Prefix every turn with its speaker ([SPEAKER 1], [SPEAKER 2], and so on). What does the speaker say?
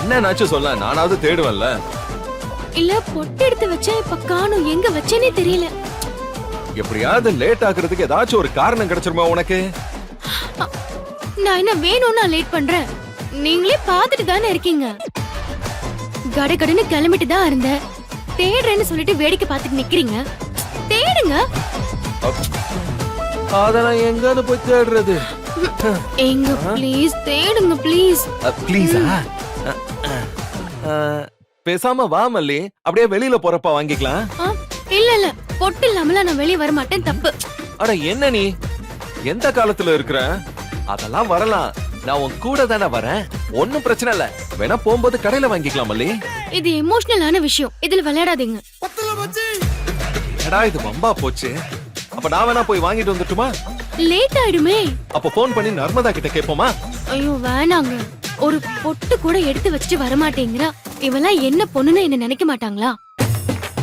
[SPEAKER 1] என்னன்னாச்சும் சொல்ல, நானாவது தேடுவேன்ல.
[SPEAKER 2] இல்ல பொட்டு எடுத்து வச்சேன், இப்ப காணும், எங்க வச்சேனே தெரியல.
[SPEAKER 1] எப்படியாவது லேட் ஆகுறதுக்கு ஏதாச்சும் ஒரு காரணம் கிடைச்சிருமா உனக்கு?
[SPEAKER 2] நான் என்ன வேணும்னா லேட் பண்றேன்? நீங்களே பாத்துட்டு தானே இருக்கீங்க. கடகடன்னு கிளம்பிட்டு தான் இருந்தேன். தேடுறேன்னு சொல்லிட்டு வேடிக்கை பார்த்துட்டு நிக்கிறீங்க. தேடுங்க.
[SPEAKER 1] அதெல்லாம் எங்கன்னு போய் தேடுறது?
[SPEAKER 2] எங்க ப்ளீஸ் தேடுங்க ப்ளீஸ்.
[SPEAKER 1] ப்ளீஸா? பேசாம வா மல்லி, அப்படியே வெளியில போறப்ப வாங்கிக்கலாம்.
[SPEAKER 2] இல்ல இல்ல, பொட்டு இல்லாமல நான் வெளிய வர மாட்டேன், தப்பு.
[SPEAKER 1] அட என்ன நீ எந்த காலத்துல இருக்கிற? அதெல்லாம் வரலாம், நான் உன் கூட தானே வரேன், ஒன்னும் பிரச்சனை இல்ல. வேணா போகும்போது கடையில வாங்கிக்கலாம் மல்லி.
[SPEAKER 2] இது எமோஷனலான விஷயம், இதுல விளையாடாதீங்க.
[SPEAKER 1] எடா இது வம்பா போச்சு. அப்ப நான் வேணா போய் வாங்கிட்டு வந்துட்டுமா?
[SPEAKER 2] லேட் ஆயிடுமே.
[SPEAKER 1] அப்ப போன் பண்ணி நர்மதா கிட்ட கேட்போமா?
[SPEAKER 2] ஐயோ வேணாங்க, ஒரு பொட்டு கூட எடுத்து வச்சுட்டு வர மாட்டேங்கிறா. இவெல்லாம் என்ன பொண்ணுன்னு என்ன நினைக்க மாட்டாங்களா?